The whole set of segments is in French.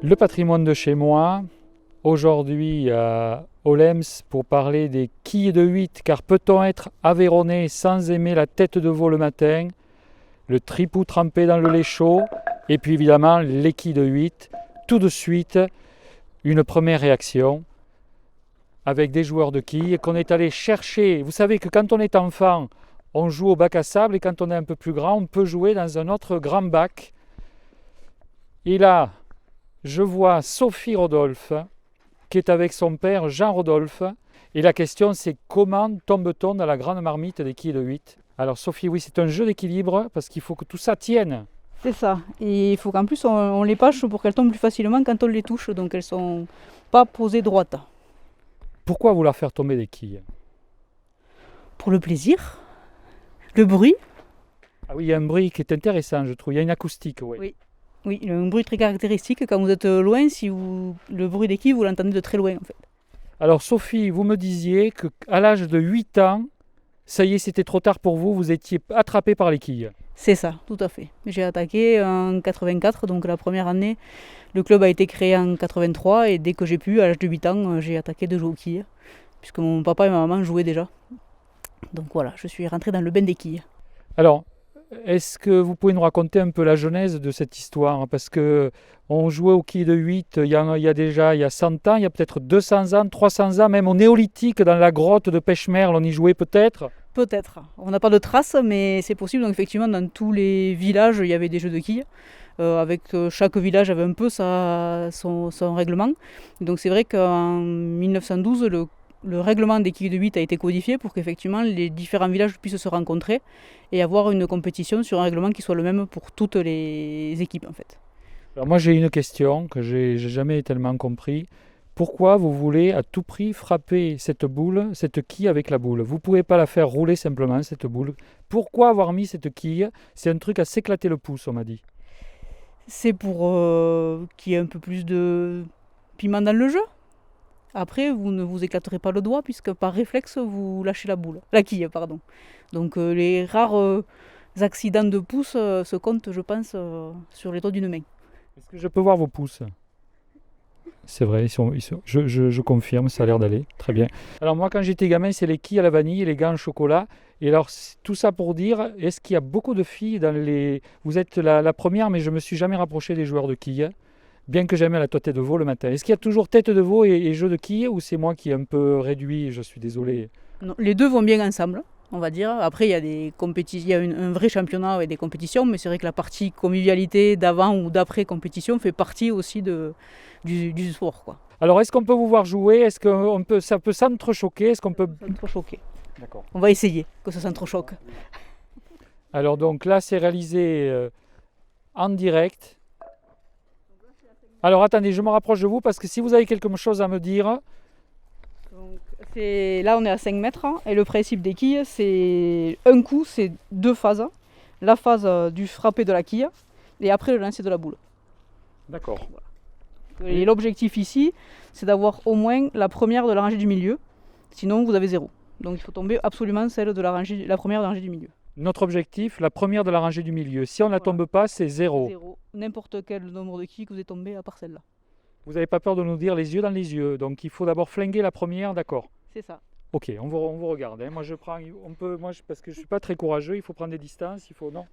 Le patrimoine de chez moi, aujourd'hui à Olems pour parler des quilles de 8, car peut-on être aveyronais sans aimer la tête de veau le matin, le tripou trempé dans le lait chaud, et puis évidemment les quilles de 8. Tout de suite, une première réaction avec des joueurs de quilles qu'on est allé chercher. Vous savez que quand on est enfant, on joue au bac à sable, et quand on est un peu plus grand, on peut jouer dans un autre grand bac. Et là, je vois Sophie Rodolphe qui est avec son père Jean Rodolphe. Et la question c'est comment tombe-t-on dans la grande marmite des quilles de 8? Alors Sophie, oui, c'est un jeu d'équilibre parce qu'il faut que tout ça tienne. C'est ça. Et il faut qu'en plus on les pâche pour qu'elles tombent plus facilement quand on les touche, donc elles sont pas posées droites. Pourquoi vouloir faire tomber des quilles? Pour le plaisir, le bruit. Ah oui, il y a un bruit qui est intéressant, je trouve. Il y a une acoustique, oui. Oui. Oui, un bruit très caractéristique. Quand vous êtes loin, le bruit des quilles, vous l'entendez de très loin en fait. Alors Sophie, vous me disiez qu'à l'âge de 8 ans, ça y est, c'était trop tard pour vous, vous étiez attrapé par les quilles. C'est ça, tout à fait. J'ai attaqué en 84, donc la première année. Le club a été créé en 83 et dès que j'ai pu, à l'âge de 8 ans, j'ai attaqué de jouer aux quilles, puisque mon papa et ma maman jouaient déjà. Donc voilà, je suis rentré dans le bain des quilles. Alors, est-ce que vous pouvez nous raconter un peu la genèse de cette histoire? Parce que on jouait aux quilles de 8 il y a 100 ans, il y a peut-être 200 ans, 300 ans, même au néolithique, dans la grotte de Pêche-Merle, on y jouait peut-être? Peut-être. On n'a pas de traces, mais c'est possible. Donc effectivement, dans tous les villages, il y avait des jeux de quilles. Chaque village avait un peu son règlement. Donc c'est vrai qu'en 1912, le règlement des quilles de 8 a été codifié pour qu'effectivement les différents villages puissent se rencontrer et avoir une compétition sur un règlement qui soit le même pour toutes les équipes en fait. Alors moi j'ai une question que j'ai jamais tellement compris. Pourquoi vous voulez à tout prix frapper cette boule, cette quille avec la boule? Vous ne pouvez pas la faire rouler simplement, cette boule. Pourquoi avoir mis cette quille? C'est un truc à s'éclater le pouce, on m'a dit. C'est pour qu'il y ait un peu plus de piment dans le jeu. Après, vous ne vous éclaterez pas le doigt puisque par réflexe, vous lâchez la quille, pardon. Donc les rares accidents de pouce se comptent, je pense, sur les doigts d'une main. Est-ce que je peux voir vos pouces? C'est vrai, je confirme, ça a l'air d'aller. Très bien. Alors moi, quand j'étais gamin, c'est les quilles à la vanille et les gants au chocolat. Et alors, tout ça pour dire, est-ce qu'il y a beaucoup de filles dans les... Vous êtes la première, mais je ne me suis jamais rapproché des joueurs de quilles, bien que j'aime la tête de veau le matin. Est-ce qu'il y a toujours tête de veau et jeu de quilles, ou c'est moi qui est un peu réduit? Je suis désolé. Non, les deux vont bien ensemble, on va dire. Après, il y a un vrai championnat avec des compétitions, mais c'est vrai que la partie convivialité d'avant ou d'après compétition fait partie aussi du sport, quoi. Alors, est-ce qu'on peut vous voir jouer? Est-ce que ça peut s'entrechoquer? Est-ce qu'on peut... S'entrechoquer. D'accord. On va essayer que ça s'entrechoque. Alors donc là, c'est réalisé en direct. Alors attendez, je me rapproche de vous parce que si vous avez quelque chose à me dire... Donc, là, on est à 5 mètres hein, et le principe des quilles, c'est un coup, c'est deux phases. La phase du frapper de la quille et après le lancer de la boule. D'accord. Et l'objectif ici, c'est d'avoir au moins la première de la rangée du milieu. Sinon, vous avez 0. Donc il faut tomber absolument celle de la première de la rangée du milieu. Notre objectif, la première de la rangée du milieu. Si on ne la tombe pas, c'est 0. 0. N'importe quel nombre de quilles que vous êtes tombé à part celle-là. Vous n'avez pas peur de nous dire les yeux dans les yeux. Donc il faut d'abord flinguer la première, d'accord. C'est ça. Ok, on vous regarde. Hein. Moi je prends, parce que je ne suis pas très courageux, il faut prendre des distances, non.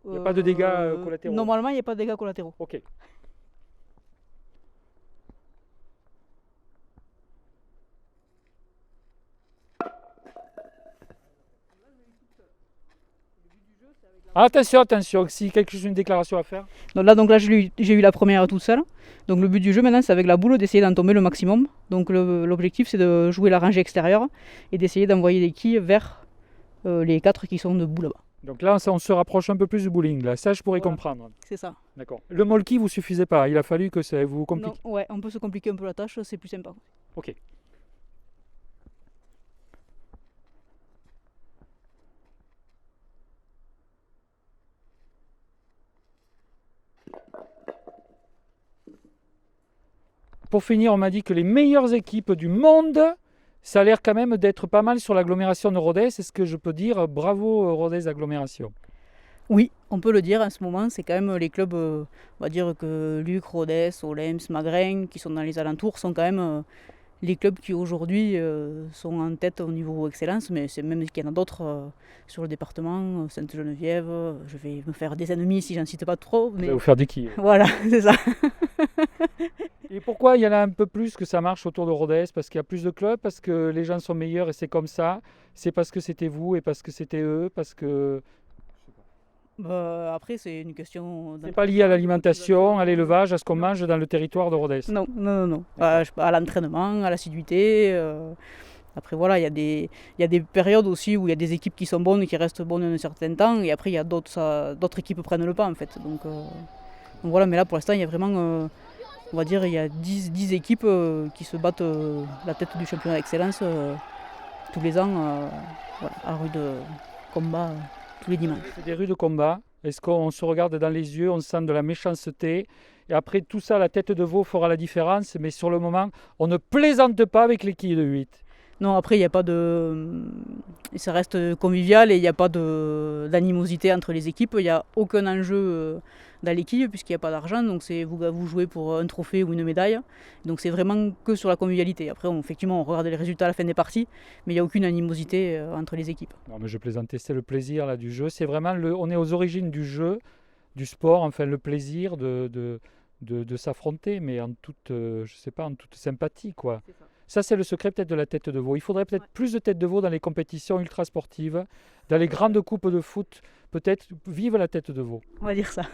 Il n'y a pas de dégâts collatéraux. Normalement, il n'y a pas de dégâts collatéraux. Ok. Attention, attention, si quelque chose, une déclaration à faire. Donc là j'ai eu la première toute seule. Donc le but du jeu maintenant c'est avec la boule d'essayer d'en tomber le maximum. Donc l'objectif c'est de jouer la rangée extérieure et d'essayer d'envoyer les quilles vers les 4 qui sont debout là-bas. Donc là on se rapproche un peu plus du bowling, là. Ça je pourrais comprendre. C'est ça. D'accord. Le molki vous suffisait pas, il a fallu que ça vous complique. Non, ouais, on peut se compliquer un peu la tâche, c'est plus sympa. Ok. Pour finir, on m'a dit que les meilleures équipes du monde, ça a l'air quand même d'être pas mal sur l'agglomération de Rodez. C'est ce que je peux dire. Bravo Rodez Agglomération. Oui, on peut le dire, en ce moment, c'est quand même les clubs, on va dire que Luc, Rodez, Olems, Magrin, qui sont dans les alentours, sont quand même les clubs qui aujourd'hui sont en tête au niveau excellence, mais c'est même qu'il y en a d'autres sur le département, Sainte-Geneviève, je vais me faire des ennemis si j'en cite pas trop, Vous mais allez vous faire des quilles. voilà, c'est ça. Et pourquoi il y en a un peu plus que ça marche autour de Rodez? Parce qu'il y a plus de clubs, parce que les gens sont meilleurs et c'est comme ça? C'est parce que c'était vous et parce que c'était eux? Parce que Après, c'est une question c'est pas lié à l'alimentation, à d'intégration. l'élevage, à ce qu'on Non. mange dans le territoire de Rodez? Non, non, non, non. D'accord. À l'entraînement, à l'assiduité. Après, voilà, il y a des périodes aussi où il y a des équipes qui sont bonnes et qui restent bonnes un certain temps. Et après, il y a d'autres équipes qui prennent le pas, en fait. Donc voilà, mais là, pour l'instant, il y a vraiment, on va dire, il y a 10 équipes qui se battent la tête du championnat d'excellence tous les ans, voilà, à rude combat, tous les dimanches. C'est des rues de combat. Est-ce qu'on se regarde dans les yeux, on sent de la méchanceté? Et après tout ça, la tête de veau fera la différence. Mais sur le moment, on ne plaisante pas avec les quilles de 8. Non, après, il n'y a pas de. Ça reste convivial et il n'y a pas d'animosité entre les équipes. Il n'y a aucun enjeu dans l'équipe puisqu'il n'y a pas d'argent. Donc, vous jouez pour un trophée ou une médaille. Donc, c'est vraiment que sur la convivialité. Après, effectivement, on regarde les résultats à la fin des parties, mais il n'y a aucune animosité entre les équipes. Non, mais je plaisantais, c'est le plaisir là, du jeu. C'est vraiment on est aux origines du jeu, du sport, enfin le plaisir de s'affronter, mais en toute, je sais pas, en toute sympathie, quoi. C'est ça. Ça, c'est le secret peut-être de la tête de veau. Il faudrait peut-être plus de têtes de veau dans les compétitions ultra sportives, dans les grandes coupes de foot. Peut-être vive la tête de veau. On va dire ça.